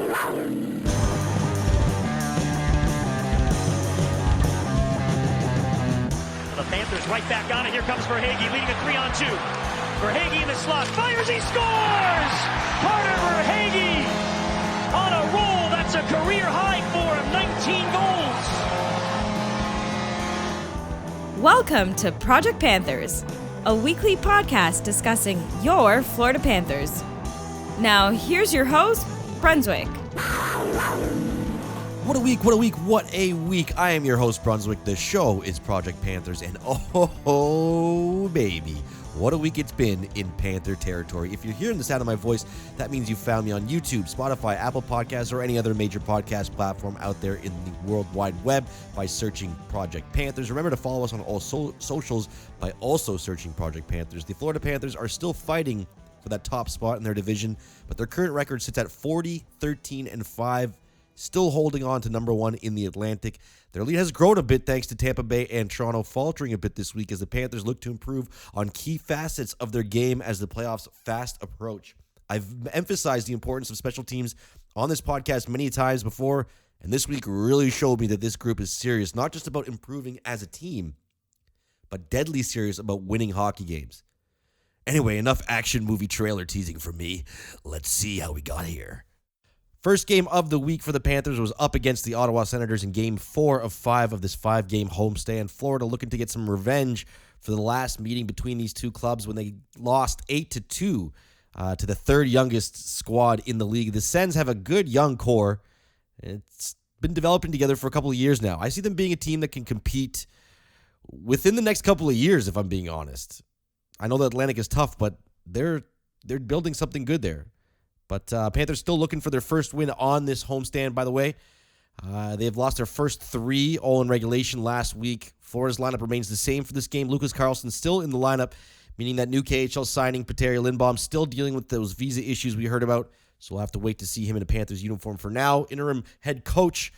The Panthers right back on it. Here comes Verhaeghe leading a 3-on-2. Verhaeghe in the slot. Fires. He scores! Carter Verhaeghe on a roll. That's a career high for him. 19 goals. Welcome to Project Panthers, a weekly podcast discussing your Florida Panthers. Now, here's your host, Brunswick. What a week. I am your host, Brunswick. The show is Project Panthers, and oh, baby, what a week it's been in Panther territory. If you're hearing the sound of my voice, that means you found me on YouTube, Spotify, Apple Podcasts, or any other major podcast platform out there in the World Wide Web by searching Project Panthers. Remember to follow us on all socials by also searching Project Panthers. The Florida Panthers are still fighting for that top spot in their division, but their current record sits at 40-13-5. Still holding on to number one in the Atlantic. Their lead has grown a bit thanks to Tampa Bay and Toronto faltering a bit this week as the Panthers look to improve on key facets of their game as the playoffs fast approach. I've emphasized the importance of special teams on this podcast many times before, and this week really showed me that this group is serious, not just about improving as a team, but deadly serious about winning hockey games. Anyway, enough action movie trailer teasing for me. Let's see how we got here. First game of the week for the Panthers was up against the Ottawa Senators in Game 4 of 5 of this 5-game homestand. Florida looking to get some revenge for the last meeting between these two clubs when they lost 8-2 to the third youngest squad in the league. The Sens have a good young core. It's been developing together for a couple of years now. I see them being a team that can compete within the next couple of years, if I'm being honest. I know the Atlantic is tough, but they're building something good there. But Panthers still looking for their first win on this homestand, by the way. They've lost their first 3 all in regulation last week. Florida's lineup remains the same for this game. Lucas Carlson still in the lineup, meaning that new KHL signing, Petteri Lindbaum, still dealing with those visa issues we heard about. So we'll have to wait to see him in a Panthers uniform for now. Interim head coach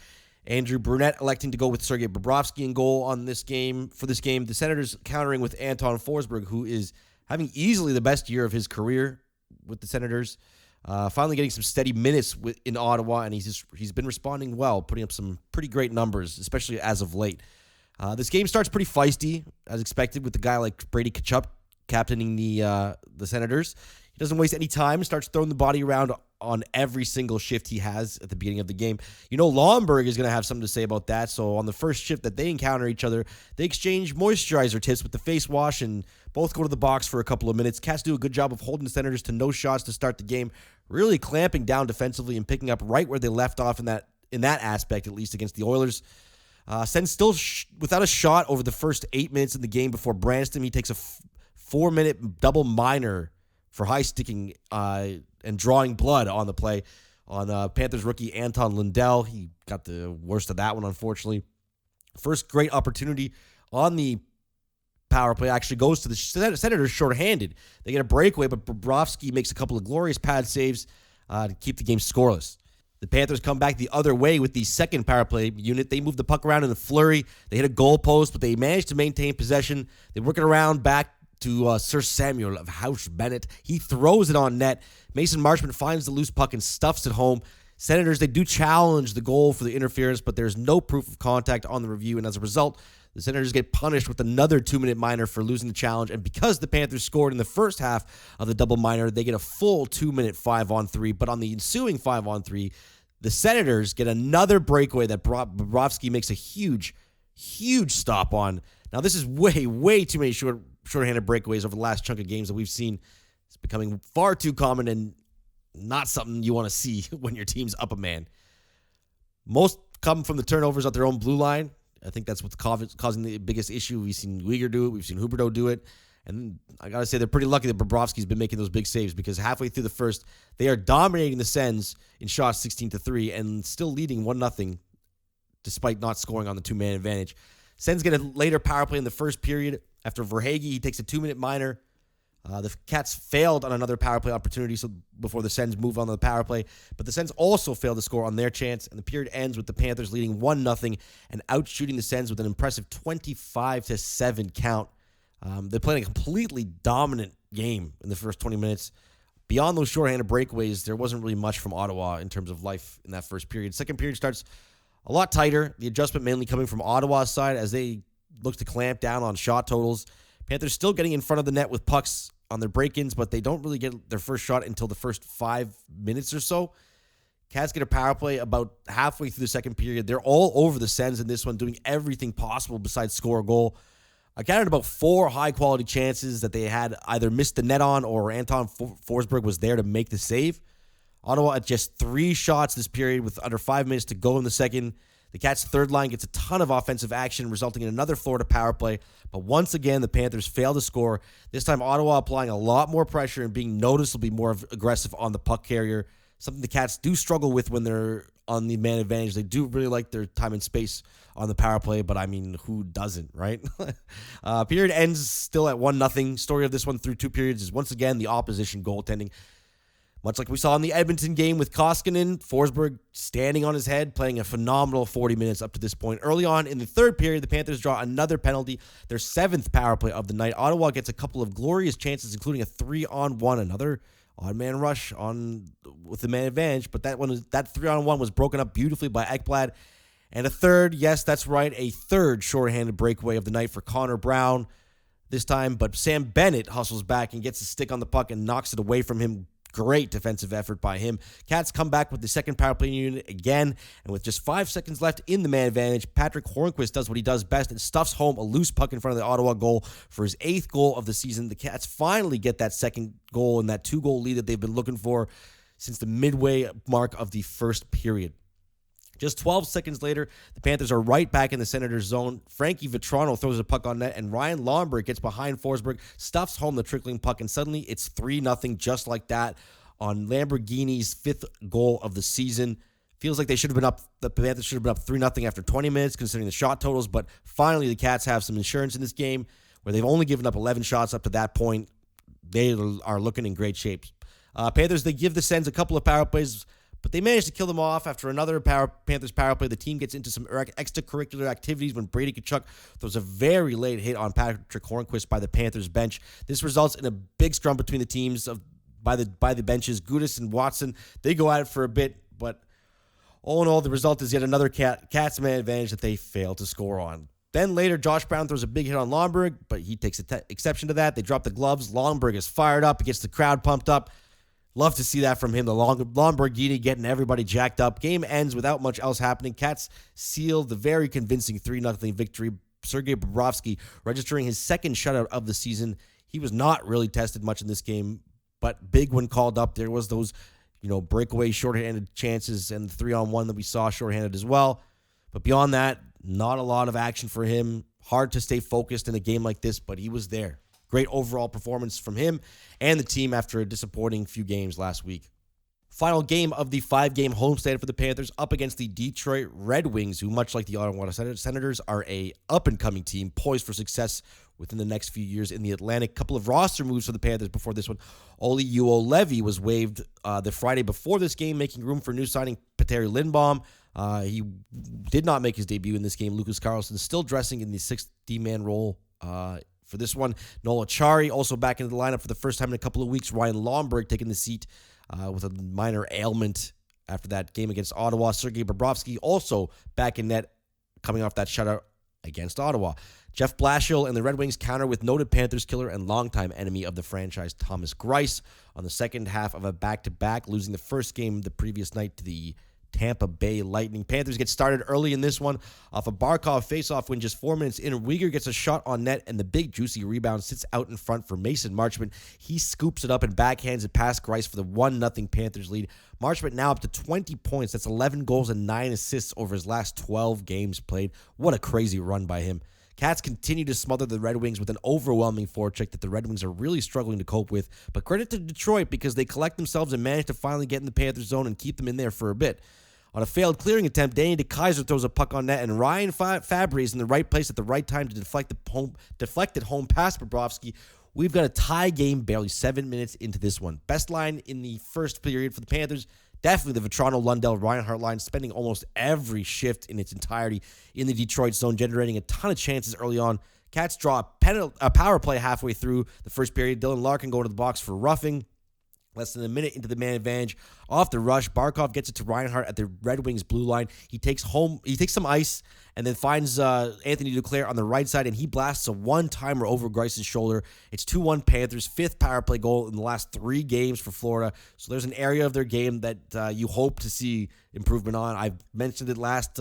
Andrew Brunette electing to go with Sergei Bobrovsky in goal on this game. For this game, the Senators countering with Anton Forsberg, who is having easily the best year of his career with the Senators. Finally getting some steady minutes in Ottawa, and he's been responding well, putting up some pretty great numbers, especially as of late. This game starts pretty feisty, as expected, with the guy like Brady Tkachuk captaining the Senators. He doesn't waste any time, starts throwing the body around on every single shift he has at the beginning of the game. You know, Lomberg is going to have something to say about that, so on the first shift that they encounter each other, they exchange moisturizer tips with the face wash and both go to the box for a couple of minutes. Cats do a good job of holding the Senators to no shots to start the game, really clamping down defensively and picking up right where they left off in that aspect, at least against the Oilers. Sens still without a shot over the first 8 minutes in the game before Branston. He takes a 4-minute double minor for high sticking and drawing blood on the play on Panthers rookie Anton Lundell. He got the worst of that one, unfortunately. First great opportunity on the power play actually goes to the Senators shorthanded. They get a breakaway, but Bobrovsky makes a couple of glorious pad saves to keep the game scoreless. The Panthers come back the other way with the second power play unit. They move the puck around in a flurry. They hit a goal post, but they manage to maintain possession. They work it around back to Sir Samuel of House Bennett. He throws it on net. Mason Marchment finds the loose puck and stuffs it home. Senators, they do challenge the goal for the interference, but there's no proof of contact on the review, and as a result, the Senators get punished with another 2-minute minor for losing the challenge, and because the Panthers scored in the first half of the double minor, they get a full 2-minute 5-on-3, but on the ensuing 5-on-3, the Senators get another breakaway that Bobrovsky makes a huge stop on. Now, this is way too many shorthanded breakaways over the last chunk of games that we've seen. It's becoming far too common and not something you want to see when your team's up a man. Most come from the turnovers at their own blue line. I think that's what's causing the biggest issue. We've seen Uyghur do it. We've seen Huberdeau do it. And I got to say, they're pretty lucky that Bobrovsky's been making those big saves because halfway through the first, they are dominating the Sens in shots 16-3 and still leading 1-0 despite not scoring on the 2-man advantage. Sens get a later power play in the first period. After Verhaeghe, he takes a 2-minute minor. The Cats failed on another power play opportunity before the Sens move on to the power play. But the Sens also failed to score on their chance, and the period ends with the Panthers leading 1-0 and outshooting the Sens with an impressive 25-7 count. They're playing a completely dominant game in the first 20 minutes. beyond those shorthanded breakaways, there wasn't really much from Ottawa in terms of life in that first period. Second period starts a lot tighter. The adjustment mainly coming from Ottawa's side as they look to clamp down on shot totals. Panthers still getting in front of the net with pucks on their break-ins, but they don't really get their first shot until the first 5 minutes or so. Cats get a power play about halfway through the second period. They're all over the Sens in this one, doing everything possible besides score a goal. I counted about 4 high-quality chances that they had either missed the net on or Anton Forsberg was there to make the save. Ottawa at just 3 shots this period with under 5 minutes to go in the second. The Cats' third line gets a ton of offensive action, resulting in another Florida power play. But once again, the Panthers fail to score. This time, Ottawa applying a lot more pressure and being noticeably more aggressive on the puck carrier. Something the Cats do struggle with when they're on the man advantage. They do really like their time and space on the power play, but I mean, who doesn't, right? Period ends still at 1-0. Story of this one through 2 periods is once again the opposition goaltending. Much like we saw in the Edmonton game with Koskinen, Forsberg standing on his head, playing a phenomenal 40 minutes up to this point. Early on in the third period, the Panthers draw another penalty, their 7th power play of the night. Ottawa gets a couple of glorious chances, including a 3-on-1, another odd man rush with the man advantage, but that 3-on-1 was broken up beautifully by Ekblad. And a third, yes, that's right, a third shorthanded breakaway of the night for Connor Brown this time, but Sam Bennett hustles back and gets a stick on the puck and knocks it away from him. Great defensive effort by him. Cats come back with the second power play unit again, and with just 5 seconds left in the man advantage, Patrick Hornquist does what he does best and stuffs home a loose puck in front of the Ottawa goal for his 8th goal of the season. The Cats finally get that second goal and that 2-goal lead that they've been looking for since the midway mark of the first period. Just 12 seconds later, the Panthers are right back in the Senators' zone. Frankie Vetrano throws a puck on net, and Ryan Lomberg gets behind Forsberg, stuffs home the trickling puck, and suddenly it's 3-0 just like that on Lamborghini's 5th goal of the season. Feels like the Panthers should have been up 3-0 after 20 minutes, considering the shot totals, but finally the Cats have some insurance in this game where they've only given up 11 shots up to that point. They are looking in great shape. Panthers, they give the Sens a couple of power plays, but they managed to kill them off after another Panthers power play. The team gets into some extracurricular activities when Brady Tkachuk throws a very late hit on Patrick Hornquist by the Panthers bench. This results in a big scrum between the teams by the benches. Gudas and Watson, they go at it for a bit, but all in all, the result is yet another Cats man advantage that they fail to score on. Then later, Josh Brown throws a big hit on Lomberg, but he takes exception to that. They drop the gloves. Lomberg is fired up. He gets the crowd pumped up. Love to see that from him. The Lamborghini getting everybody jacked up. Game ends without much else happening. Cats seal the very convincing 3-0 victory. Sergei Bobrovsky registering his 2nd shutout of the season. He was not really tested much in this game, but big when called up. There was those, breakaway shorthanded chances and the 3-on-1 that we saw shorthanded as well. But beyond that, not a lot of action for him. Hard to stay focused in a game like this, but he was there. Great overall performance from him and the team after a disappointing few games last week. Final game of the 5-game homestand for the Panthers up against the Detroit Red Wings, who, much like the Ottawa Senators, are a up-and-coming team poised for success within the next few years in the Atlantic. Couple of roster moves for the Panthers before this one. Oli Juolevi was waived the Friday before this game, making room for new signing Petteri Lindbaum. He did not make his debut in this game. Lucas Carlson still dressing in the 6th D-man role for this one. Noel Acciari also back into the lineup for the first time in a couple of weeks. Ryan Lomberg taking the seat with a minor ailment after that game against Ottawa. Sergei Bobrovsky also back in net coming off that shutout against Ottawa. Jeff Blashill and the Red Wings counter with noted Panthers killer and longtime enemy of the franchise Thomas Greiss on the second half of a back-to-back, losing the first game the previous night to the Tampa Bay Lightning. Panthers get started early in this one off a Barkov faceoff when just 4 minutes in. Weegar gets a shot on net, and the big juicy rebound sits out in front for Mason Marchment. He scoops it up and backhands it past Greiss for the 1-0 Panthers lead. Marchment now up to 20 points. That's 11 goals and 9 assists over his last 12 games played. What a crazy run by him. Cats continue to smother the Red Wings with an overwhelming forecheck that the Red Wings are really struggling to cope with. But credit to Detroit because they collect themselves and manage to finally get in the Panthers zone and keep them in there for a bit. On a failed clearing attempt, Danny DeKeyser throws a puck on net, and Ryan Fabry is in the right place at the right time to deflect it home past Bobrovsky. We've got a tie game barely 7 minutes into this one. Best line in the first period for the Panthers, definitely the Vetrano-Lundell-Reinhart line, spending almost every shift in its entirety in the Detroit zone, generating a ton of chances early on. Cats draw a power play halfway through the first period. Dylan Larkin going to the box for roughing. Less than a minute into the man advantage, off the rush, Barkov gets it to Reinhart at the Red Wings blue line. He takes some ice and then finds Anthony Duclair on the right side, and he blasts a one-timer over Grice's shoulder. It's 2-1 Panthers, 5th power play goal in the last 3 games for Florida. So there's an area of their game that you hope to see improvement on. I've mentioned it last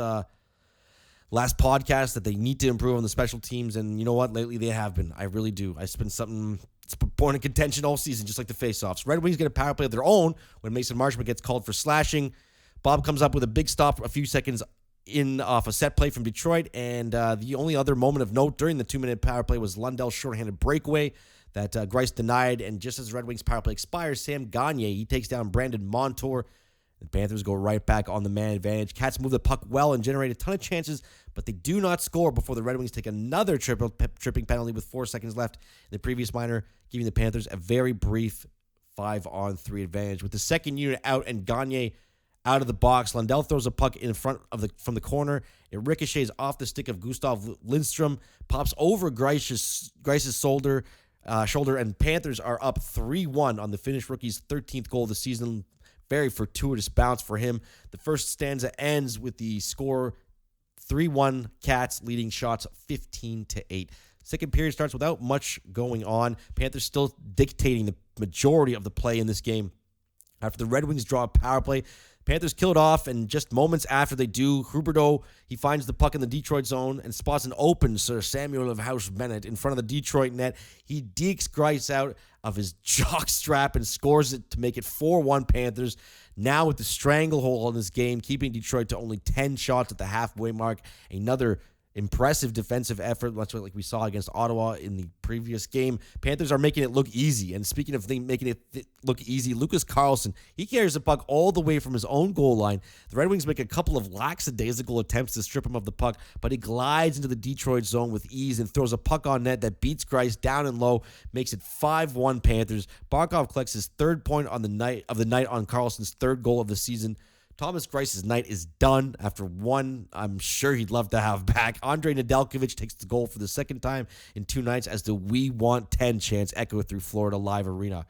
podcast that they need to improve on the special teams, and you know what? Lately they have been. I really do. It's been something. It's a point of contention all season, just like the faceoffs. Red Wings get a power play of their own when Mason Marchment gets called for slashing. Bob comes up with a big stop a few seconds in off a set play from Detroit, and the only other moment of note during the 2-minute power play was Lundell's shorthanded breakaway that Grice denied, and just as Red Wings power play expires, Sam Gagner, he takes down Brandon Montour. The Panthers go right back on the man advantage. Cats move the puck well and generate a ton of chances, but they do not score before the Red Wings take another tripping penalty with 4 seconds left in the previous minor, giving the Panthers a very brief 5-on-3 advantage. With the second unit out and Gagner out of the box, Lundell throws a puck in front of from the corner. It ricochets off the stick of Gustav Lindstrom, pops over Grice's shoulder, and Panthers are up 3-1 on the Finnish rookie's 13th goal of the season. Very fortuitous bounce for him. The first stanza ends with the score 3-1 Cats leading shots 15-8. Second period starts without much going on. Panthers still dictating the majority of the play in this game. After the Red Wings draw a power play, Panthers kill it off, and just moments after they do, Huberdeau, he finds the puck in the Detroit zone and spots an open Sir Samuel of House Bennett in front of the Detroit net. He dekes Grice out of his jock strap and scores it to make it 4-1 Panthers. Now with the stranglehold on this game, keeping Detroit to only 10 shots at the halfway mark. Another impressive defensive effort, much like we saw against Ottawa in the previous game. Panthers are making it look easy. And speaking of making it look easy, Lucas Carlson, he carries the puck all the way from his own goal line. The Red Wings make a couple of lackadaisical attempts to strip him of the puck, but he glides into the Detroit zone with ease and throws a puck on net that beats Grice down and low, makes it 5-1 Panthers. Barkov collects his 3rd point on the night on Carlson's 3rd goal of the season. Thomas Grice's night is done after one I'm sure he'd love to have back. Andrei Nedeljkovic takes the goal for the 2nd time in 2 nights as the "We Want 10" chants echo through Florida Live Arena.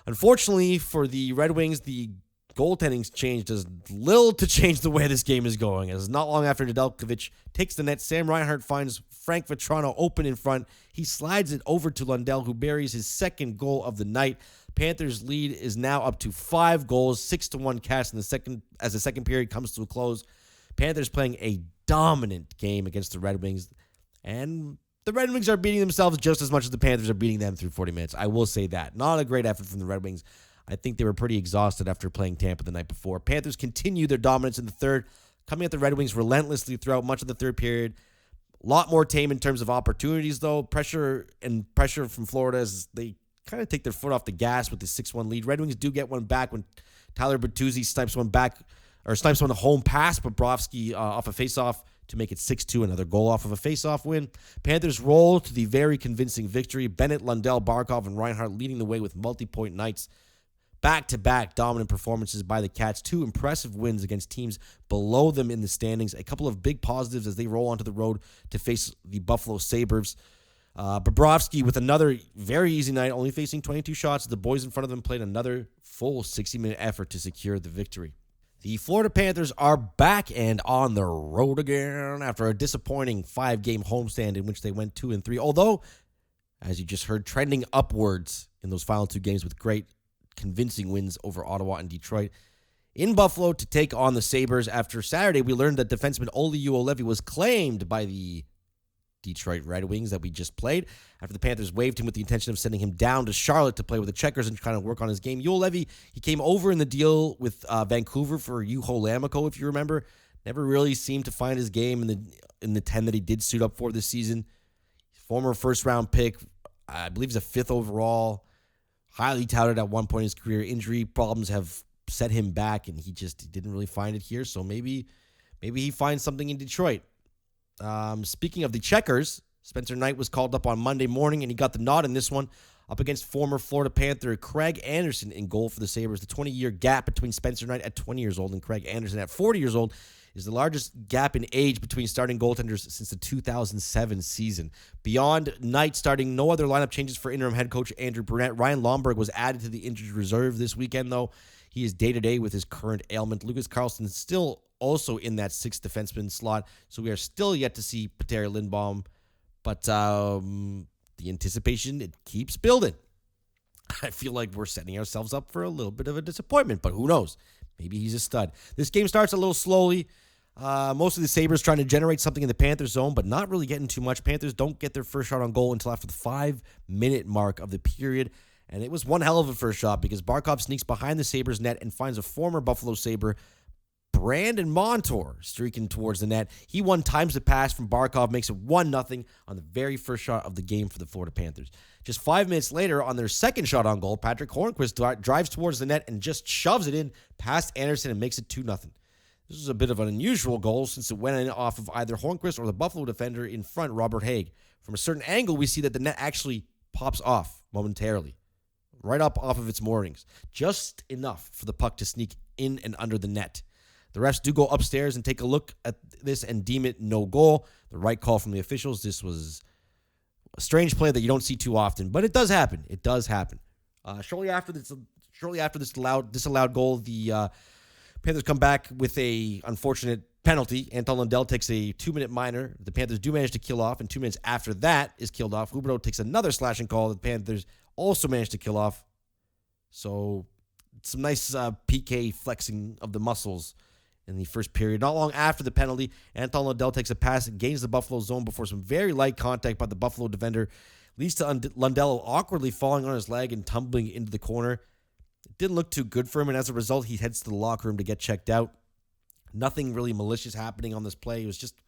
Unfortunately for the Red Wings, the goaltending change does little to change the way this game is going. As not long after Nedeljkovic takes the net, Sam Reinhart finds Frank Vetrano open in front. He slides it over to Lundell, who buries his 2nd goal of the night. Panthers' lead is now up to 5 goals, 6-1 Cats in the second as the second period comes to a close. Panthers playing a dominant game against the Red Wings, and the Red Wings are beating themselves just as much as the Panthers are beating them through 40 minutes. I will say that. Not a great effort from the Red Wings. I think they were pretty exhausted after playing Tampa the night before. Panthers continue their dominance in the third, coming at the Red Wings relentlessly throughout much of the third period. A lot more tame in terms of opportunities, though. Pressure from Florida as they kind of take their foot off the gas with the 6-1 lead. Red Wings do get one back when Tyler Bertuzzi snipes one a home pass, Bobrovsky off a faceoff to make it 6-2, another goal off of a faceoff win. Panthers roll to the very convincing victory. Bennett, Lundell, Barkov, and Reinhart leading the way with multi-point nights. Back-to-back dominant performances by the Cats. 2 impressive wins against teams below them in the standings. A couple of big positives as they roll onto the road to face the Buffalo Sabres. Bobrovsky with another very easy night, only facing 22 shots. The boys in front of them played another full 60-minute effort to secure the victory. The Florida Panthers are back and on the road again after a disappointing 5-game homestand in which they went 2-3. Although, as you just heard, trending upwards in those final 2 games with great convincing wins over Ottawa and Detroit. In Buffalo to take on the Sabres. After Saturday, we learned that defenseman Olli Juolevi was claimed by the Detroit Red Wings that we just played after the Panthers waived him with the intention of sending him down to Charlotte to play with the Checkers and kind of work on his game. Juolevi, he came over in the deal with Vancouver for Juho Lammikko, if you remember. Never really seemed to find his game in the 10 that he did suit up for this season. Former first-round pick, I believe he's a 5th overall. Highly touted at one point in his career. Injury problems have set him back, and he didn't really find it here. So maybe he finds something in Detroit. Speaking of the Checkers, Spencer Knight was called up on Monday morning, and he got the nod in this one up against former Florida Panther Craig Anderson in goal for the Sabres. The 20-year gap between Spencer Knight at 20 years old and Craig Anderson at 40 years old is the largest gap in age between starting goaltenders since the 2007 season. Beyond Knight starting, no other lineup changes for interim head coach Andrew Brunette. Ryan Lomberg was added to the injured reserve this weekend, though. He is day-to-day with his current ailment. Lucas Carlson is still also in that sixth defenseman slot, so we are still yet to see Peter Lindbaum. But the anticipation, it keeps building. I feel like we're setting ourselves up for a little bit of a disappointment, but who knows? Maybe he's a stud. This game starts a little slowly. Most of the Sabres trying to generate something in the Panthers zone, but not really getting too much. Panthers don't get their first shot on goal until after the 5-minute mark of the period. And it was one hell of a first shot because Barkov sneaks behind the Sabres net and finds a former Buffalo Sabre, Brandon Montour, streaking towards the net. He times the pass from Barkov, makes it 1-0 on the very first shot of the game for the Florida Panthers. Just 5 minutes later, on their second shot on goal, Patrick Hornquist drives towards the net and just shoves it in past Anderson and makes it 2-0. This is a bit of an unusual goal since it went in off of either Hornquist or the Buffalo defender in front, Robert Haig. From a certain angle, we see that the net actually pops off momentarily, right up off of its moorings. Just enough for the puck to sneak in and under the net. The refs do go upstairs and take a look at this and deem it no goal. The right call from the officials. This was a strange play that you don't see too often, but it does happen. It does happen. Shortly after this disallowed goal, the Panthers come back with a unfortunate penalty. Anton Lundell takes a 2-minute minor. The Panthers do manage to kill off, and 2 minutes after that is killed off. Huberdeau takes another slashing call that the Panthers also managed to kill off. So some nice PK flexing of the muscles in the first period. Not long after the penalty, Anton Lundell takes a pass and gains the Buffalo zone before some very light contact by the Buffalo defender leads to Lundell awkwardly falling on his leg and tumbling into the corner. It didn't look too good for him, and as a result, he heads to the locker room to get checked out. Nothing really malicious happening on this play. It was just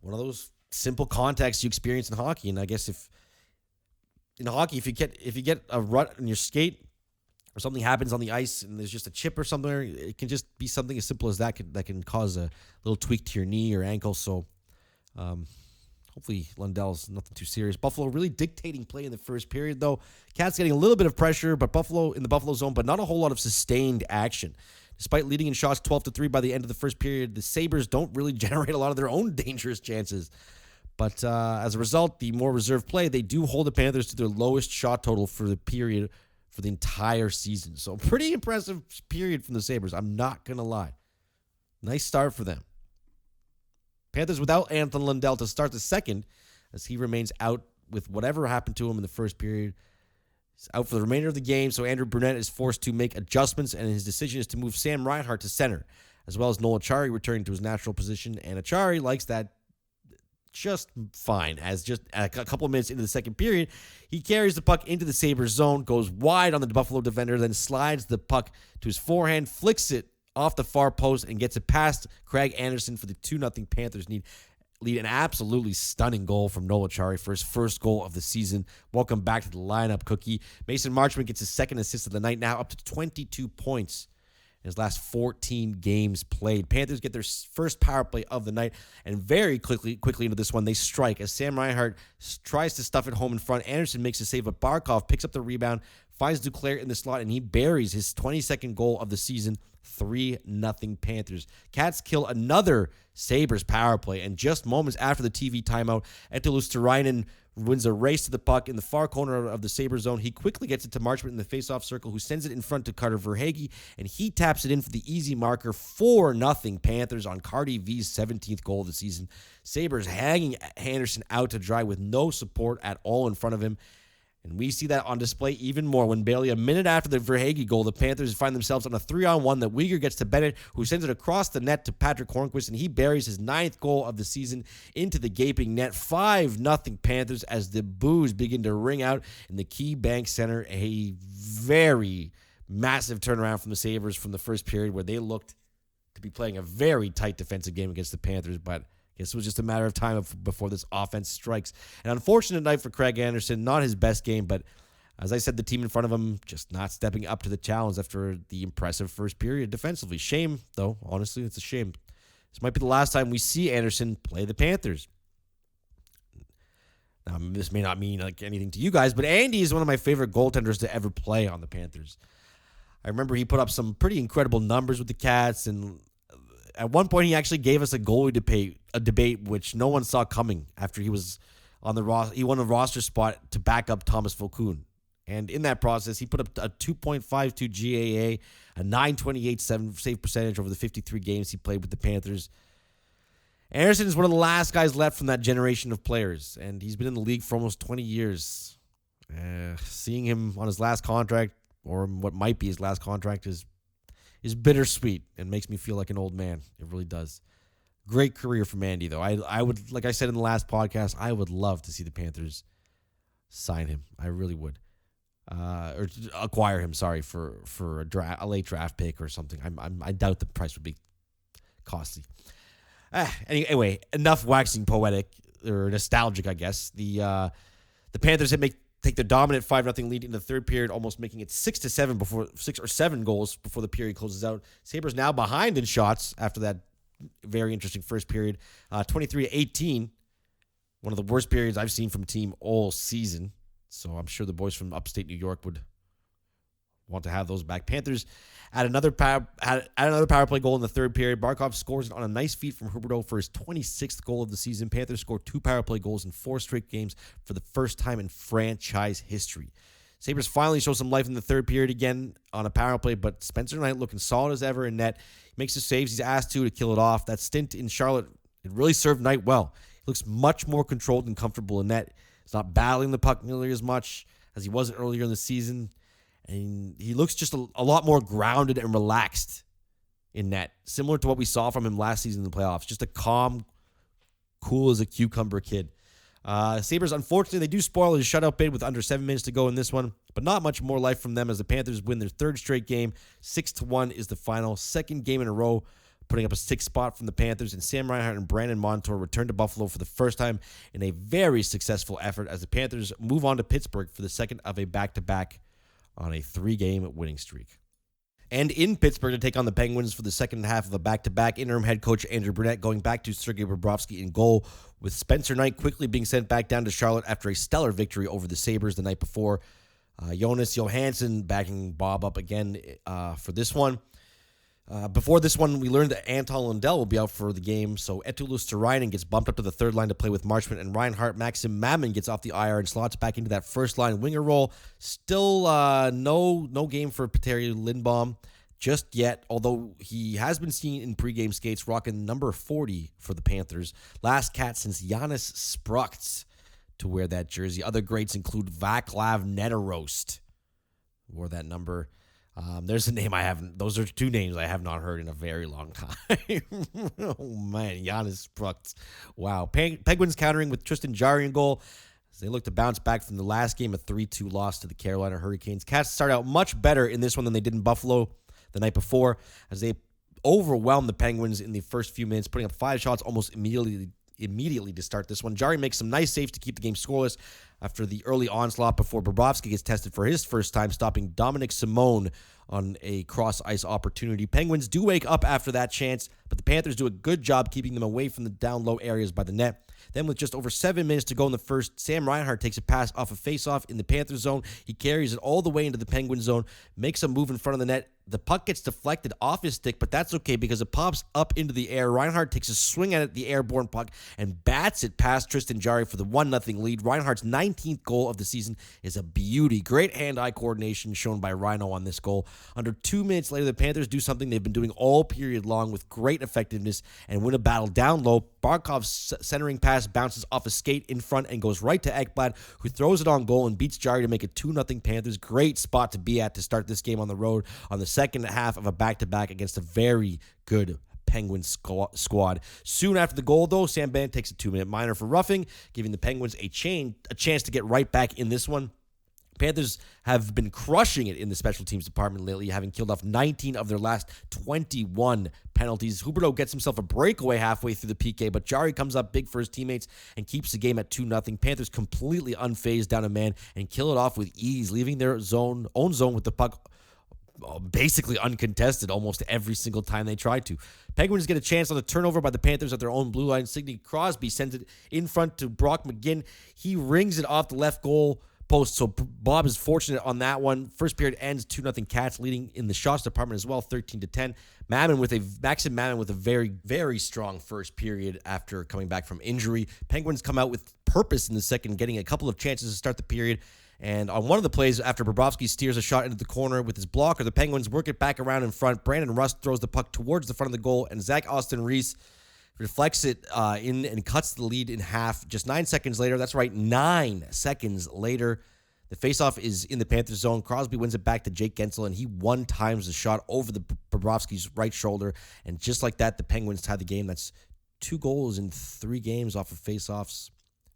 one of those simple contacts you experience in hockey. And I guess if you get a rut in your skate, or something happens on the ice and there's just a chip or something, it can just be something as simple as that can cause a little tweak to your knee or ankle. So hopefully Lundell's nothing too serious. Buffalo really dictating play in the first period, though. Cats getting a little bit of pressure, but Buffalo in the Buffalo zone, but not a whole lot of sustained action. Despite leading in shots 12-3 by the end of the first period, the Sabres don't really generate a lot of their own dangerous chances. But as a result, the more reserved play, they do hold the Panthers to their lowest shot total for the period for the entire season. So pretty impressive period from the Sabres. I'm not going to lie. Nice start for them. Panthers without Anton Lundell to start the second, as he remains out with whatever happened to him in the first period. He's out for the remainder of the game, so Andrew Brunette is forced to make adjustments, and his decision is to move Sam Reinhart to center, as well as Noel Acciari returning to his natural position, and Acciari likes that just fine. As just a couple of minutes into the second period, he carries the puck into the Sabres zone, goes wide on the Buffalo defender, then slides the puck to his forehand, flicks it off the far post, and gets it past Craig Anderson for the 2-0 Panthers lead. An absolutely stunning goal from Noel Acciari for his first goal of the season. Welcome back to the lineup, Cookie. Mason Marchment gets his second assist of the night, now up to 22 points in his last 14 games played. Panthers get their first power play of the night, and very quickly into this one, they strike as Sam Reinhart tries to stuff it home in front. Anderson makes a save, but Barkov picks up the rebound, finds Duclair in the slot, and he buries his 22nd goal of the season. 3-0 Panthers. Cats kill another Sabres power play, and just moments after the TV timeout, Eetu Luostarinen wins a race to the puck in the far corner of the Sabres zone. He quickly gets it to Marchment in the faceoff circle, who sends it in front to Carter Verhaeghe, and he taps it in for the easy marker. 4-0 Panthers on Cardi V's 17th goal of the season. Sabres hanging Anderson out to dry with no support at all in front of him. And we see that on display even more when barely a minute after the Verhaeghe goal, the Panthers find themselves on a 3-on-1 that Weegar gets to Bennett, who sends it across the net to Patrick Hornquist, and he buries his 9th goal of the season into the gaping net. 5-0 Panthers as the boos begin to ring out in the Key Bank Center. A very massive turnaround from the Sabres from the first period, where they looked to be playing a very tight defensive game against the Panthers, but I guess it was just a matter of time before this offense strikes. An unfortunate night for Craig Anderson. Not his best game, but as I said, the team in front of him just not stepping up to the challenge after the impressive first period defensively. Shame, though. Honestly, it's a shame. This might be the last time we see Anderson play the Panthers. Now, this may not mean like anything to you guys, but Andy is one of my favorite goaltenders to ever play on the Panthers. I remember he put up some pretty incredible numbers with the Cats, and At one point, he actually gave us a goalie debate, which no one saw coming after he was on the roster. He won a roster spot to back up Thomas Volkun. And in that process, he put up a 2.52 GAA, a 928 save percentage over the 53 games he played with the Panthers. Anderson is one of the last guys left from that generation of players, and he's been in the league for almost 20 years. Seeing him on his last contract, or what might be his last contract, is bittersweet and makes me feel like an old man. It really does. Great career from Andy, though. I would, like I said in the last podcast, I would love to see the Panthers sign him. I really would. Or acquire him, for a late draft pick or something. I doubt the price would be costly. Anyway, enough waxing poetic or nostalgic, I guess. The Panthers take the dominant 5-0 lead in the third period, almost making it 6 or 7 goals before the period closes out. Sabres now behind in shots after that very interesting first period, 23-18. One of the worst periods I've seen from a team all season. So I'm sure the boys from upstate New York would want to have those back. Panthers had another power play goal in the third period. Barkov scores on a nice feed from Huberdeau for his 26th goal of the season. Panthers scored 2 power play goals in 4 straight games for the first time in franchise history. Sabres finally show some life in the third period again on a power play, but Spencer Knight looking solid as ever in net. He makes the saves he's asked to kill it off. That stint in Charlotte, it really served Knight well. He looks much more controlled and comfortable in net. He's not battling the puck nearly as much as he was earlier in the season. And he looks just a lot more grounded and relaxed in net, similar to what we saw from him last season in the playoffs. Just a calm, cool as a cucumber kid. Sabres, unfortunately, they do spoil his shutout bid with under 7 minutes to go in this one, but not much more life from them as the Panthers win their third straight game. 6-1 is the final. Second game in a row, putting up a 6th spot from the Panthers, and Sam Reinhart and Brandon Montour return to Buffalo for the first time in a very successful effort as the Panthers move on to Pittsburgh for the second of a back-to-back on a 3-game winning streak. And in Pittsburgh to take on the Penguins for the second half of a back-to-back, interim head coach Andrew Brunette going back to Sergei Bobrovsky in goal, with Spencer Knight quickly being sent back down to Charlotte after a stellar victory over the Sabres the night before. Jonas Johansson backing Bob up again for this one. Before this one, we learned that Anton Lundell will be out for the game, so Eetu Luostarinen gets bumped up to the third line to play with Marchment and Reinhart. Maxim Mammon gets off the IR and slots back into that first line winger role. Still no game for Petteri Lindbaum just yet, although he has been seen in pregame skates rocking number 40 for the Panthers. Last cat since Janis Sprukts to wear that jersey. Other greats include Vaclav Neterost, wore that number. There's a name I haven't. Those are 2 names I have not heard in a very long time. Oh man, Janis Sprukts. Wow. Penguins countering with Tristan Jarry in goal as they look to bounce back from the last game, a 3-2 loss to the Carolina Hurricanes. Cats start out much better in this one than they did in Buffalo the night before, as they overwhelmed the Penguins in the first few minutes, putting up 5 shots almost immediately to start this one. Jarry makes some nice saves to keep the game scoreless after the early onslaught before Bobrovsky gets tested for his first time, stopping Dominic Simone on a cross-ice opportunity. Penguins do wake up after that chance, but the Panthers do a good job keeping them away from the down-low areas by the net. Then with just over 7 minutes to go in the first, Sam Reinhart takes a pass off a face-off in the Panthers zone. He carries it all the way into the Penguin zone, makes a move in front of the net. The puck gets deflected off his stick, but that's okay because it pops up into the air. Reinhart takes a swing at it, the airborne puck, and bats it past Tristan Jarry for the 1-0 lead. Reinhart's 19th goal of the season is a beauty. Great hand-eye coordination shown by Rhino on this goal. Under 2 minutes later, the Panthers do something they've been doing all period long with great effectiveness and win a battle down low. Barkov's centering pass bounces off a skate in front and goes right to Ekblad, who throws it on goal and beats Jarry to make it 2-0 Panthers. Great spot to be at to start this game on the road on the second half of a back-to-back against a very good Penguins squad. Soon after the goal, though, Sam Bennett takes a 2-minute minor for roughing, giving the Penguins a chance to get right back in this one. Panthers have been crushing it in the special teams department lately, having killed off 19 of their last 21 penalties. Huberdeau gets himself a breakaway halfway through the PK, but Jarry comes up big for his teammates and keeps the game at 2-0. Panthers completely unfazed down a man and kill it off with ease, leaving their own zone with the puck basically uncontested almost every single time they try to. Penguins get a chance on a turnover by the Panthers at their own blue line. Sidney Crosby sends it in front to Brock McGinn. He rings it off the left goal, post. So Bob is fortunate on that one. First period ends 2-0 Cats, leading in the shots department as well, 13-10. Maxim Mammon with a very, very strong first period after coming back from injury. Penguins come out with purpose in the second, getting a couple of chances to start the period. And on one of the plays, after Bobrovsky steers a shot into the corner with his blocker, the Penguins work it back around in front. Brandon Rust throws the puck towards the front of the goal, and Zach Austin Reese reflects it in and cuts the lead in half. Just 9 seconds later, that's right, 9 seconds later, the faceoff is in the Panthers zone. Crosby wins it back to Jake Gensel, and he one-times the shot over the Bobrovsky's right shoulder. And just like that, the Penguins tie the game. That's 2 goals in 3 games off of faceoffs.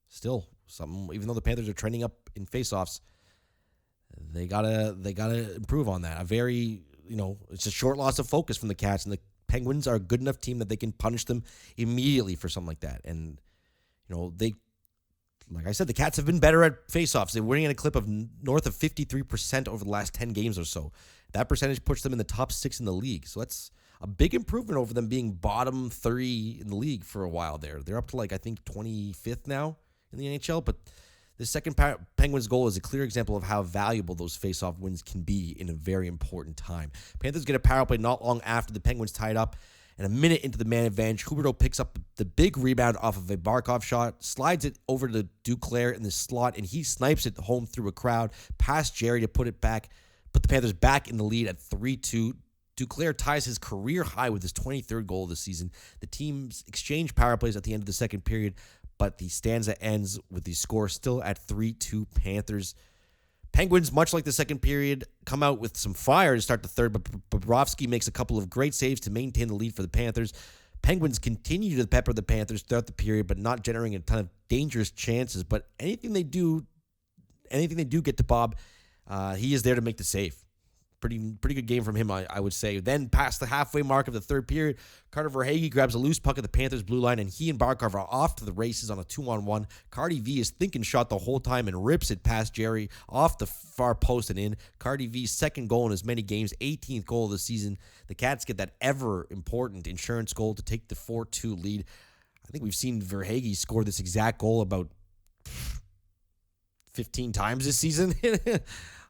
Still something, even though the Panthers are trending up in faceoffs, they gotta improve on that. It's a short loss of focus from the Cats, and the Penguins are a good enough team that they can punish them immediately for something like that. And like I said, the Cats have been better at faceoffs. They're winning at a clip of north of 53% over the last 10 games or so. That percentage puts them in the top 6 in the league. So that's a big improvement over them being bottom 3 in the league for a while there. They're up to, I think 25th now in the NHL. But the second Penguins goal is a clear example of how valuable those faceoff wins can be in a very important time. Panthers get a power play not long after the Penguins tied up. And a minute into the man advantage, Huberdeau picks up the big rebound off of a Barkov shot, slides it over to Duclair in the slot, and he snipes it home through a crowd, past Jerry to put the Panthers back in the lead at 3-2. Duclair ties his career high with his 23rd goal of the season. The teams exchange power plays at the end of the second period, but the stanza ends with the score still at 3-2 Panthers. Penguins, much like the second period, come out with some fire to start the third, but Bobrovsky makes a couple of great saves to maintain the lead for the Panthers. Penguins continue to pepper the Panthers throughout the period, but not generating a ton of dangerous chances. But anything they do get to Bob, he is there to make the save. Pretty good game from him, I would say. Then past the halfway mark of the third period, Carter Verhaeghe grabs a loose puck at the Panthers' blue line, and he and Barkov are off to the races on a 2-on-1. Cardi V is thinking shot the whole time and rips it past Jerry off the far post and in. Cardi V's second goal in as many games, 18th goal of the season. The Cats get that ever-important insurance goal to take the 4-2 lead. I think we've seen Verhaeghe score this exact goal about 15 times this season.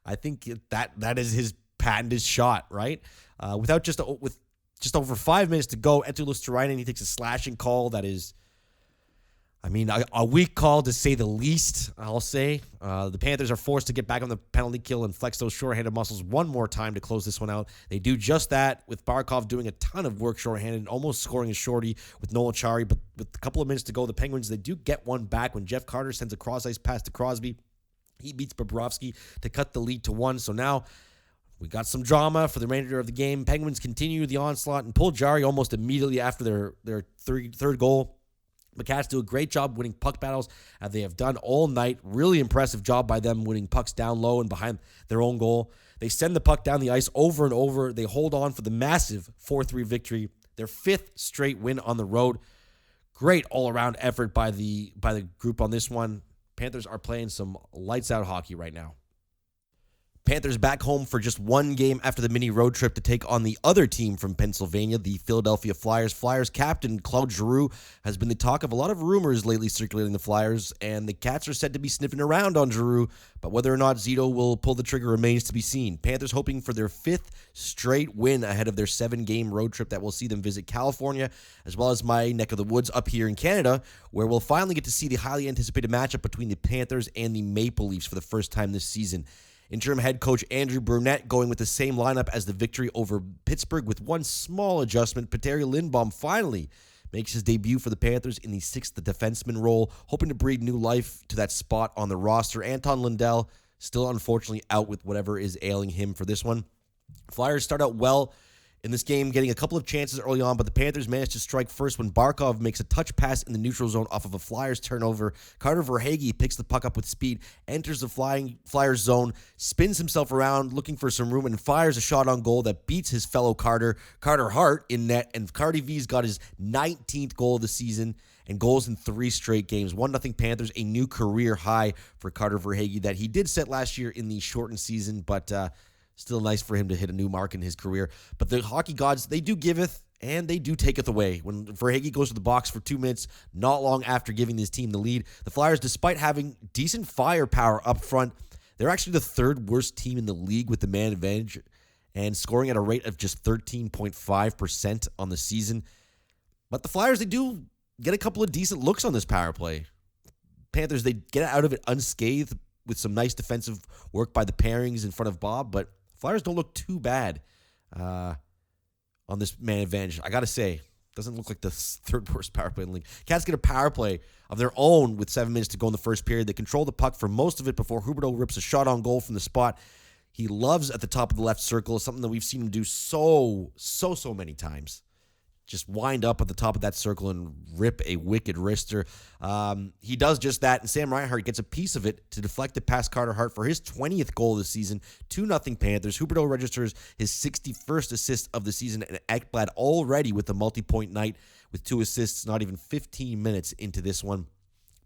I think that is his patented shot, right? With just over 5 minutes to go, Eetu Luostarinen, he takes a slashing call that is, a weak call to say the least, I'll say. The Panthers are forced to get back on the penalty kill and flex those shorthanded muscles one more time to close this one out. They do just that, with Barkov doing a ton of work shorthanded, almost scoring a shorty with Noel Chari, but with a couple of minutes to go, the Penguins, they do get one back when Jeff Carter sends a cross-ice pass to Crosby. He beats Bobrovsky to cut the lead to 1, so now we got some drama for the remainder of the game. Penguins continue the onslaught and pull Jari almost immediately after their third goal. The Cats do a great job winning puck battles, as they have done all night. Really impressive job by them winning pucks down low and behind their own goal. They send the puck down the ice over and over. They hold on for the massive 4-3 victory, their 5th straight win on the road. Great all-around effort by the group on this one. Panthers are playing some lights-out hockey right now. Panthers back home for just one game after the mini road trip to take on the other team from Pennsylvania, the Philadelphia Flyers. Flyers captain Claude Giroux has been the talk of a lot of rumors lately circulating the Flyers, and the Cats are said to be sniffing around on Giroux, but whether or not Zito will pull the trigger remains to be seen. Panthers hoping for their 5th straight win ahead of their 7-game road trip that will see them visit California, as well as my neck of the woods up here in Canada, where we'll finally get to see the highly anticipated matchup between the Panthers and the Maple Leafs for the first time this season. Interim head coach Andrew Brunette going with the same lineup as the victory over Pittsburgh with one small adjustment. Petteri Lindbaum finally makes his debut for the Panthers in the 6th defenseman role, hoping to breathe new life to that spot on the roster. Anton Lundell still unfortunately out with whatever is ailing him for this one. Flyers start out well in this game, getting a couple of chances early on, but the Panthers managed to strike first when Barkov makes a touch pass in the neutral zone off of a Flyers turnover. Carter Verhaeghe picks the puck up with speed, enters the Flyers zone, spins himself around looking for some room, and fires a shot on goal that beats his fellow Carter Hart in net, and Cardi V's got his 19th goal of the season and goals in 3 straight games. 1-0 Panthers, a new career high for Carter Verhaeghe that he did set last year in the shortened season, but still nice for him to hit a new mark in his career. But the hockey gods, they do giveth and they do taketh away. When Verhaeghe goes to the box for 2 minutes, not long after giving his team the lead, the Flyers, despite having decent firepower up front, They're actually the third worst team in the league with the man advantage and scoring at a rate of just 13.5% on the season. But the Flyers, they do get a couple of decent looks on this power play. Panthers, they get out of it unscathed with some nice defensive work by the pairings in front of Bob, but Flyers don't look too bad on this man advantage. I got to say, doesn't look like the third worst power play in the league. Cats get a power play of their own with 7 minutes to go in the first period. They control the puck for most of it before Huberdeau rips a shot on goal from the spot. He loves at the top of the left circle, something that we've seen him do so many times. Just wind up at the top of that circle and rip a wicked wrister. He does just that, and Sam Reinhart gets a piece of it to deflect it past Carter Hart for his 20th goal of the season. 2-0 Panthers. Huberdeau registers his 61st assist of the season, and Ekblad already with a multi-point night with 2 assists, not even 15 minutes into this one.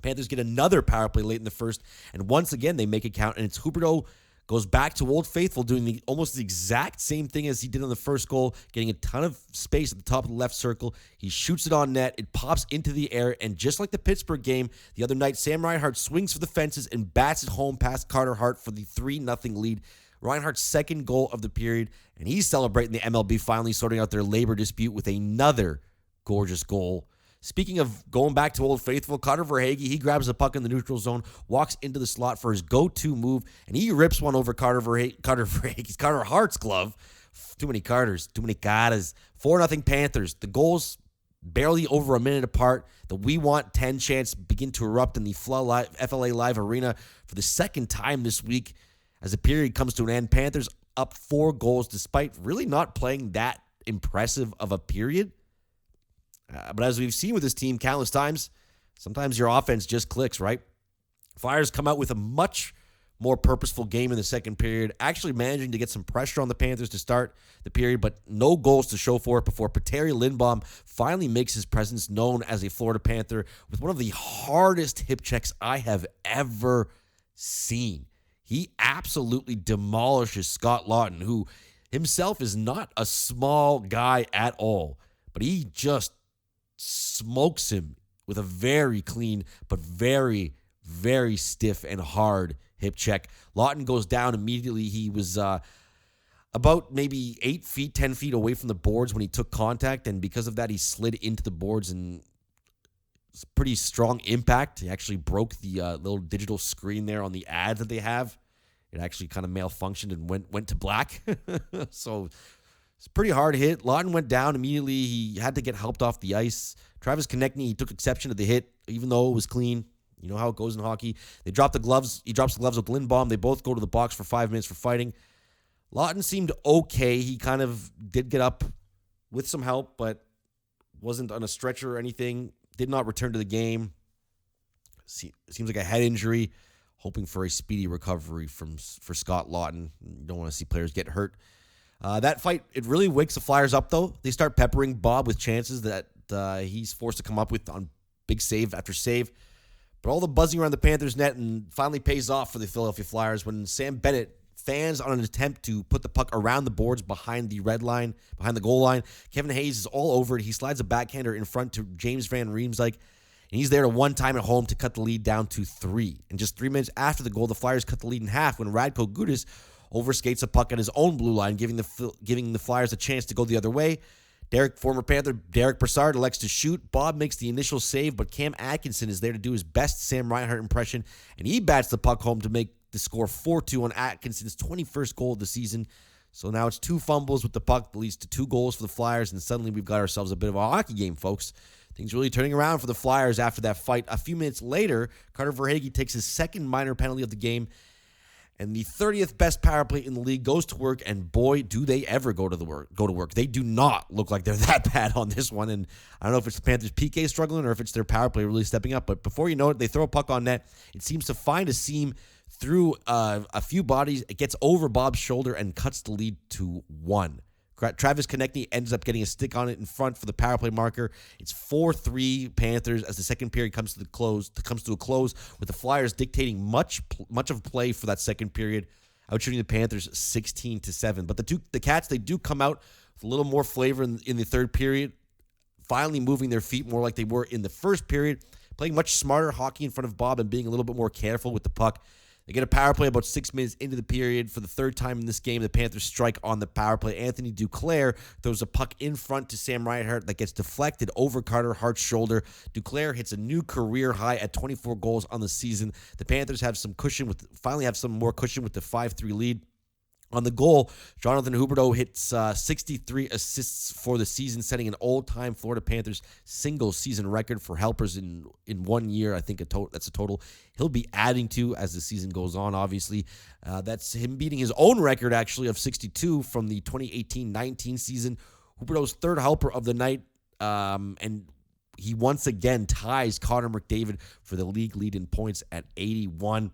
Panthers get another power play late in the first, and once again they make it count, and it's Huberdeau goes back to Old Faithful, doing almost the exact same thing as he did on the first goal, getting a ton of space at the top of the left circle. He shoots it on net. It pops into the air, and just like the Pittsburgh game the other night, Sam Reinhart swings for the fences and bats it home past Carter Hart for the 3-0 lead. Reinhart's second goal of the period, and he's celebrating the MLB finally sorting out their labor dispute with another gorgeous goal. Speaking of going back to Old Faithful, Carter Verhaeghe, he grabs the puck in the neutral zone, walks into the slot for his go-to move, and he rips one over Carter Hart's glove. Too many Carters, too many Carters. 4-0 Panthers. The goals barely over a minute apart. The We Want 10 chants begin to erupt in the FLA Live Arena for the second time this week. As the period comes to an end, Panthers up 4 goals despite really not playing that impressive of a period. But as we've seen with this team countless times, sometimes your offense just clicks, right? Flyers come out with a much more purposeful game in the second period, actually managing to get some pressure on the Panthers to start the period, but no goals to show for it before Petteri Lindbaum finally makes his presence known as a Florida Panther with one of the hardest hip checks I have ever seen. He absolutely demolishes Scott Laughton, who himself is not a small guy at all, but he just smokes him with a very clean but very, very stiff and hard hip check. Laughton goes down immediately. He was about maybe 8 feet, 10 feet away from the boards when he took contact, and because of that, he slid into the boards, and it's pretty strong impact. He actually broke the little digital screen there on the ad that they have. It actually kind of malfunctioned and went to black. So it's a pretty hard hit. Laughton went down immediately. He had to get helped off the ice. Travis Konechny, he took exception to the hit, even though it was clean. You know how it goes in hockey. They drop the gloves. He drops the gloves with Lindbaum. They both go to the box for 5 minutes for fighting. Laughton seemed okay. He kind of did get up with some help, but wasn't on a stretcher or anything. Did not return to the game. Seems like a head injury. Hoping for a speedy recovery for Scott Laughton. You don't want to see players get hurt. That fight, it really wakes the Flyers up, though. They start peppering Bob with chances that he's forced to come up with on big save after save. But all the buzzing around the Panthers net and finally pays off for the Philadelphia Flyers when Sam Bennett fans on an attempt to put the puck around the boards behind the red line, behind the goal line. Kevin Hayes is all over it. He slides a backhander in front to James Van Riemsdyk, and he's there to one time at home to cut the lead down to 3. And just 3 minutes after the goal, the Flyers cut the lead in half when Radko Gudas overskates a puck at his own blue line, giving the Flyers a chance to go the other way. Former Panther Derek Brassard elects to shoot. Bob makes the initial save, but Cam Atkinson is there to do his best Sam Reinhart impression, and he bats the puck home to make the score 4-2 on Atkinson's 21st goal of the season. So now it's 2 fumbles with the puck that leads to 2 goals for the Flyers, and suddenly we've got ourselves a bit of a hockey game, folks. Things really turning around for the Flyers after that fight. A few minutes later, Carter Verhaeghe takes his second minor penalty of the game, and the 30th best power play in the league goes to work, and boy, do they ever go to work. They do not look like they're that bad on this one, and I don't know if it's the Panthers' PK struggling or if it's their power play really stepping up, but before you know it, they throw a puck on net. It seems to find a seam through a few bodies. It gets over Bob's shoulder and cuts the lead to 1. Travis Konechny ends up getting a stick on it in front for the power play marker. It's 4-3 Panthers as the second period comes to a close, with the Flyers dictating much of play for that second period, outshooting the Panthers 16-7. But the Cats, they do come out with a little more flavor in the third period, finally moving their feet more like they were in the first period, playing much smarter hockey in front of Bob and being a little bit more careful with the puck. They get a power play about 6 minutes into the period. For the third time in this game, the Panthers strike on the power play. Anthony Duclair throws a puck in front to Sam Reinhart that gets deflected over Carter Hart's shoulder. Duclair hits a new career high at 24 goals on the season. The Panthers have finally have some more cushion with the 5-3 lead. On the goal, Jonathan Huberdeau hits 63 assists for the season, setting an all-time Florida Panthers single-season record for helpers in 1 year. I think that's a total he'll be adding to as the season goes on, obviously. That's him beating his own record, actually, of 62 from the 2018-19 season. Huberdeau's third helper of the night, and he once again ties Connor McDavid for the league lead in points at 81.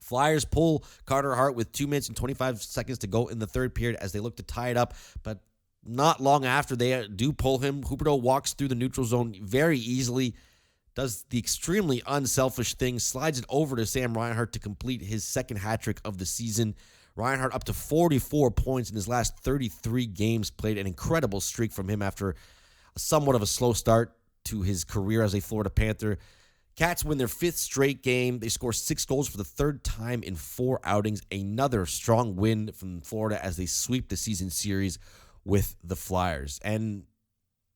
Flyers pull Carter Hart with 2 minutes and 25 seconds to go in the third period as they look to tie it up, but not long after they do pull him, Huberdeau walks through the neutral zone very easily, does the extremely unselfish thing, slides it over to Sam Reinhart to complete his second hat trick of the season. Reinhart up to 44 points in his last 33 games played, an incredible streak from him after somewhat of a slow start to his career as a Florida Panther. Cats win their 5th straight game. They score 6 goals for the third time in 4 outings. Another strong win from Florida as they sweep the season series with the Flyers. And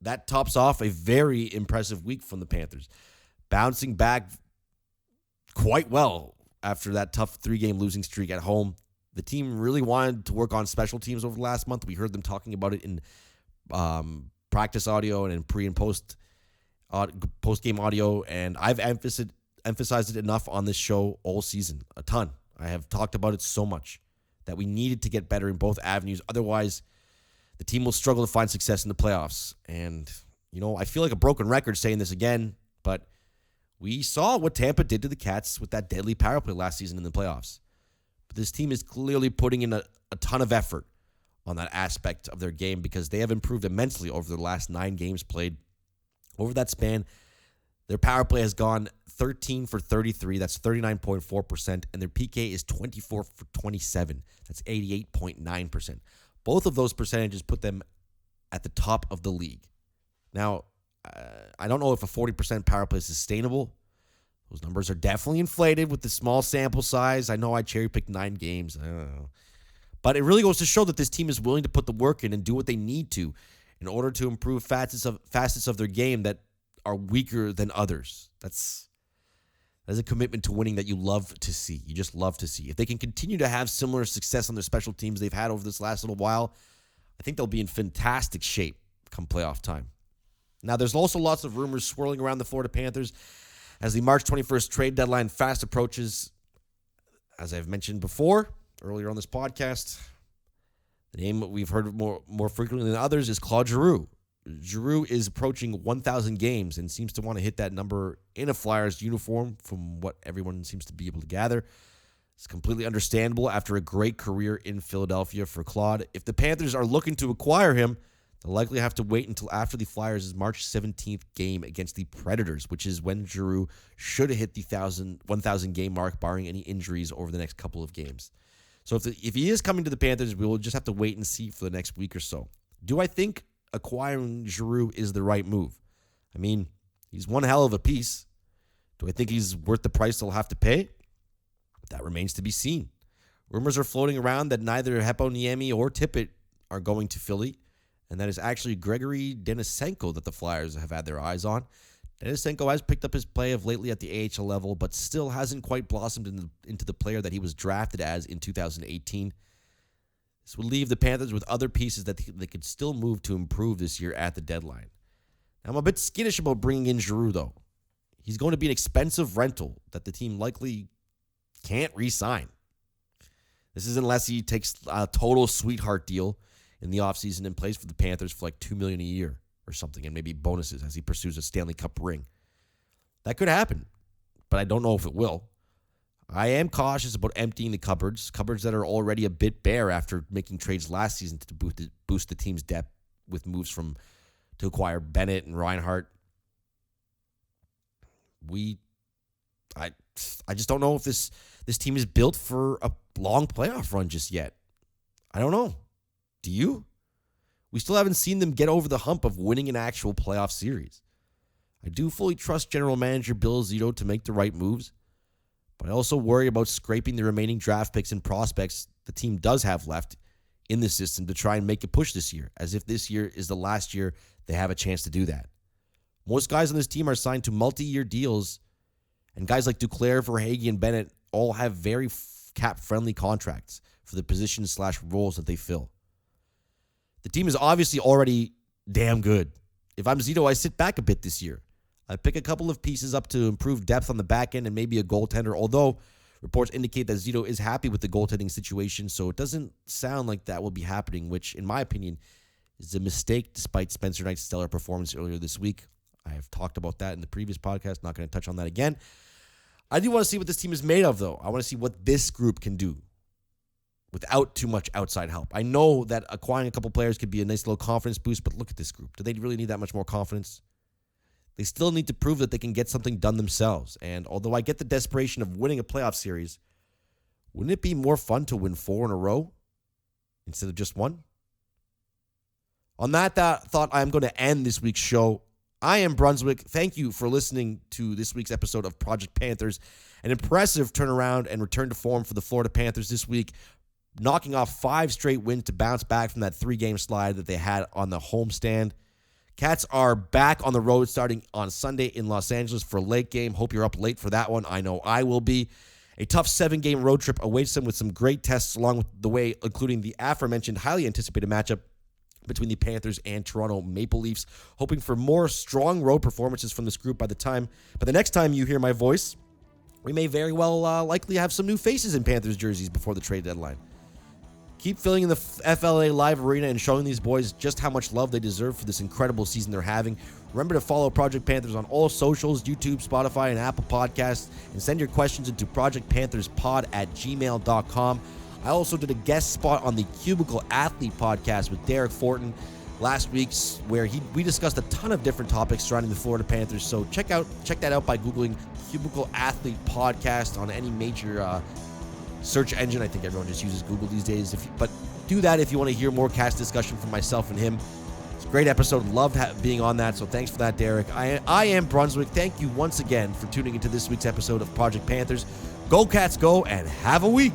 that tops off a very impressive week from the Panthers, bouncing back quite well after that tough 3-game losing streak at home. The team really wanted to work on special teams over the last month. We heard them talking about it in practice audio and in pre- and post-game audio, and I've emphasized it enough on this show all season, a ton. I have talked about it so much that we needed to get better in both avenues. Otherwise, the team will struggle to find success in the playoffs. And, I feel like a broken record saying this again, but we saw what Tampa did to the Cats with that deadly power play last season in the playoffs. But this team is clearly putting in a ton of effort on that aspect of their game because they have improved immensely over the last 9 games played. Over that span, their power play has gone 13 for 33. That's 39.4%. And their PK is 24 for 27. That's 88.9%. Both of those percentages put them at the top of the league. Now, I don't know if a 40% power play is sustainable. Those numbers are definitely inflated with the small sample size. I know I cherry-picked 9 games. I don't know. But it really goes to show that this team is willing to put the work in and do what they need to in order to improve facets of their game that are weaker than others. That's a commitment to winning that you love to see. You just love to see. If they can continue to have similar success on their special teams they've had over this last little while, I think they'll be in fantastic shape come playoff time. Now, there's also lots of rumors swirling around the Florida Panthers as the March 21st trade deadline fast approaches. As I've mentioned before, earlier on this podcast, the name that we've heard more frequently than others is Claude Giroux. Giroux is approaching 1,000 games and seems to want to hit that number in a Flyers uniform from what everyone seems to be able to gather. It's completely understandable after a great career in Philadelphia for Claude. If the Panthers are looking to acquire him, they'll likely have to wait until after the Flyers' March 17th game against the Predators, which is when Giroux should hit the 1,000 game mark, barring any injuries over the next couple of games. So if he is coming to the Panthers, we will just have to wait and see for the next week or so. Do I think acquiring Giroux is the right move? I mean, he's one hell of a piece. Do I think he's worth the price they'll have to pay? That remains to be seen. Rumors are floating around that neither Heponiemi or Tippett are going to Philly, and that is actually Gregory Denisenko that the Flyers have had their eyes on. Denisenko has picked up his play of lately at the AHL level, but still hasn't quite blossomed into the player that he was drafted as in 2018. This would leave the Panthers with other pieces that they could still move to improve this year at the deadline. Now, I'm a bit skittish about bringing in Giroux, though. He's going to be an expensive rental that the team likely can't re-sign. This is unless he takes a total sweetheart deal in the offseason and plays for the Panthers for like $2 million a year or something, and maybe bonuses as he pursues a Stanley Cup ring. That could happen, but I don't know if it will. I am cautious about emptying the cupboards that are already a bit bare after making trades last season to boost the team's depth with moves to acquire Bennett and Reinhart. I just don't know if this team is built for a long playoff run just yet. I don't know. Do you? We still haven't seen them get over the hump of winning an actual playoff series. I do fully trust general manager Bill Zito to make the right moves, But I also worry about scraping the remaining draft picks and prospects the team does have left in the system to try and make a push this year, as if this year is the last year they have a chance to do that. Most guys on this team are signed to multi-year deals, and guys like Duclair, Verhaeghe, and Bennett all have very cap-friendly contracts for the positions/roles that they fill. The team is obviously already damn good. If I'm Zito, I sit back a bit this year. I pick a couple of pieces up to improve depth on the back end and maybe a goaltender, although reports indicate that Zito is happy with the goaltending situation, so it doesn't sound like that will be happening, which, in my opinion, is a mistake despite Spencer Knight's stellar performance earlier this week. I have talked about that in the previous podcast, not going to touch on that again. I do want to see what this team is made of, though. I want to see what this group can do without too much outside help. I know that acquiring a couple players could be a nice little confidence boost, but look at this group. Do they really need that much more confidence? They still need to prove that they can get something done themselves. And although I get the desperation of winning a playoff series, wouldn't it be more fun to win 4 in a row instead of just 1? On that thought, I'm going to end this week's show. I am Brunswick. Thank you for listening to this week's episode of Project Panthers. An impressive turnaround and return to form for the Florida Panthers this week, knocking off 5 straight wins to bounce back from that 3-game slide that they had on the homestand. Cats are back on the road starting on Sunday in Los Angeles for a late game. Hope you're up late for that one. I know I will be. A tough 7-game road trip awaits them with some great tests along with the way, including the aforementioned highly anticipated matchup between the Panthers and Toronto Maple Leafs. Hoping for more strong road performances from this group by the next time you hear my voice, we may very well likely have some new faces in Panthers jerseys before the trade deadline. Keep filling in the FLA Live Arena and showing these boys just how much love they deserve for this incredible season they're having. Remember to follow Project Panthers on all socials, YouTube, Spotify, and Apple Podcasts, and send your questions into projectpantherspod@gmail.com. I also did a guest spot on the Cubicle Athlete podcast with Derek Fortin last week, where we discussed a ton of different topics surrounding the Florida Panthers. So check that out by Googling Cubicle Athlete podcast on any major search engine. I think everyone just uses Google these days. But do that if you want to hear more cast discussion from myself and him. It's a great episode. Loved being on that. So thanks for that, Derek. I am Brunswick. Thank you once again for tuning into this week's episode of Project Panthers. Go Cats, go, and have a week.